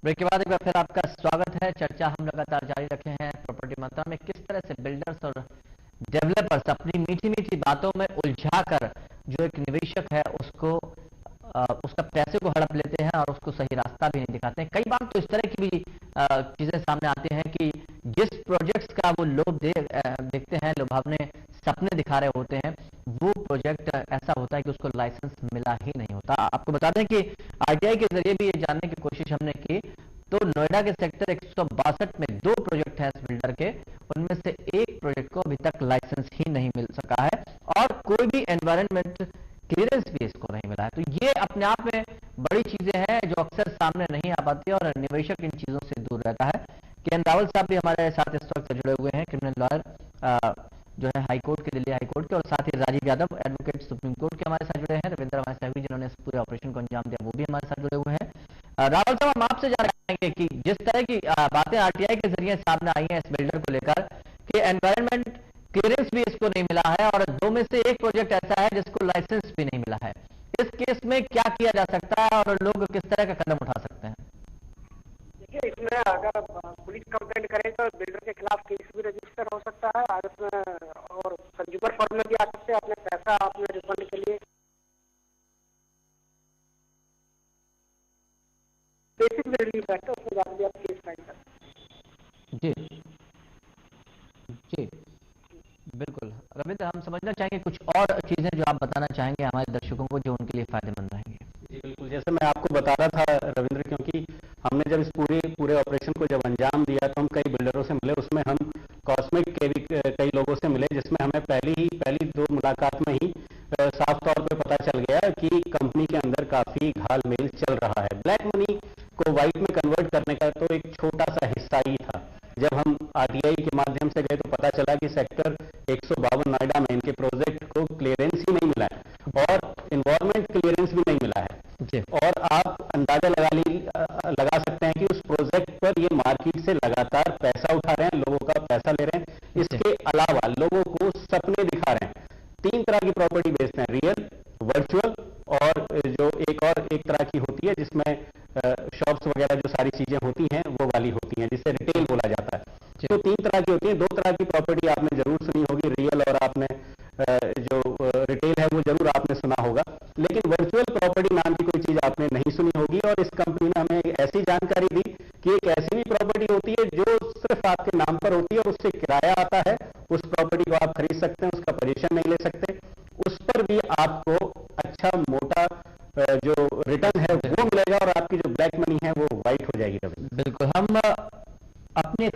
Break के बाद एक बार फिर आपका स्वागत है। चर्चा हम लगातार जारी रखे हैं प्रॉपर्टी मंत्रा में किस तरह से बिल्डर्स और डेवलपर्स अपनी मीठी मीठी बातों में उलझाकर जो एक निवेशक है उसको उसका पैसे को हड़प लेते हैं और उसको सही रास्ता भी नहीं दिखाते हैं। कई बार तो इस तरह की भी चीजें सामने आती हैं कि जिस प्रोजेक्ट्स का वो लोग देखते हैं, लुभावने सपने दिखा रहे होते हैं, वो प्रोजेक्ट ऐसा होता है कि उसको लाइसेंस मिला ही नहीं होता। आपको बता दें कि आरटीआई के जरिए भी ये जानने की कोशिश हमने की तो नोएडा के सेक्टर 162 में 2 प्रोजेक्ट हैं इस बिल्डर के, उनमें से एक प्रोजेक्ट को अभी तक लाइसेंस ही नहीं मिल सका है और कोई भी एनवायरमेंट क्लियरेंस भी इसको नहीं मिला है। तो ये अपने आप में बड़ी चीजें हैं जो अक्सर सामने नहीं आ पाती और निवेशक इन चीजों से दूर रहता है। के एन रावल साहब भी हमारे साथ इस वक्त जुड़े हुए हैं, क्रिमिनल लॉयर जो है हाईकोर्ट के, दिल्ली हाईकोर्ट के, और साथ ही Rajiv Yadav advocate supreme court के हमारे साथ जुड़े हैं। रविंद्र हमारे साहब जिन्होंने इस पूरे ऑपरेशन को अंजाम दिया वो भी हमारे साथ जुड़े हुए हैं। रावल साहब, हम आपसे जानना चाहेंगे कि जिस तरह की बातें आरटीआई के जरिए सामने आई हैं इस बिल्डर को लेकर कि एनवायरमेंट क्लियरेंस भी इसको नहीं मिला है और 2 में से एक प्रोजेक्ट ऐसा है जिसको लाइसेंस भी नहीं मिला है, इस केस में क्या किया जा सकता है और लोग किस तरह का कदम उठा सकते हैं? देखिए, इसमें अगर पुलिस कंप्लेंट करे तो बिल्डर के खिलाफ केस भी रजिस्टर हो सकता है और कंज्यूमर फॉर्म में भी आ सकते हैं अपने पैसा अपने रिफंड के लिए। बेसिक रिलीफ है तो उसमें जाकर भी आप केस फाइल कर सकते जी जी बिल्कुल। रविंद्र, हम समझना चाहेंगे कुछ और चीजें जो आप बताना चाहेंगे हमारे दर्शकों को जो उनके लिए फायदेमंद रहेंगे। जी बिल्कुल, जैसे मैं आपको बता रहा था रविंद्र, क्योंकि हमने जब इस पूरे ऑपरेशन को जब अंजाम दिया तो हम कई बिल्डरों से मिले, उसमें हम कॉस्मिक के भी कई लोगों से मिले, जिसमें हमें पहली 2 मुलाकात में ही साफ तौर पे पता चल गया कि कंपनी के अंदर काफी घालमेल चल रहा है। ब्लैक मनी को व्हाइट में कन्वर्ट करने का तो एक छोटा सा हिस्सा ही था। जब हम आरटीआई के माध्यम से गए तो पता चला कि सेक्टर 152 नोएडा में इनके प्रोजेक्ट को क्लियरेंस ही नहीं मिला है और इन्वायरमेंट क्लियरेंस भी नहीं मिला है। और आप अंदाजा लगा सकते हैं कि उस प्रोजेक्ट पर ये मार्केट से लगातार पैसा उठा रहे हैं, लोगों का पैसा ले रहे हैं। इसके अलावा लोगों को सपने दिखा रहे हैं। 3 तरह की प्रॉपर्टी बेचते हैं, रियल, वर्चुअल और जो एक तरह की होती है जिसमें शॉप्स वगैरह जो सारी चीजें होती हैं वो वाली होती हैं, जिसे रिटेल बोला जाता है। तो 3 तरह की होती है। 2 तरह की प्रॉपर्टी आपने जरूर सुनी होगी, रियल, और आपने जो रिटेल है वो जरूर आपने सुना होगा, लेकिन वर्चुअल प्रॉपर्टी नाम की कोई चीज आपने नहीं सुनी होगी। और इस कंपनी ने हमें ऐसी जानकारी दी कि एक ऐसी भी प्रॉपर्टी होती है जो सिर्फ आपके नाम पर होती है और उससे किराया आता है, उस प्रॉपर्टी को आप खरीद सकते हैं, उसका पोजीशन नहीं ले सकते, उस पर भी आपको अच्छा मोटा जो रिटर्न है वो मिलेगा और आपकी जो ब्लैक मनी है वो व्हाइट हो जाएगी। बिल्कुल, हम अपने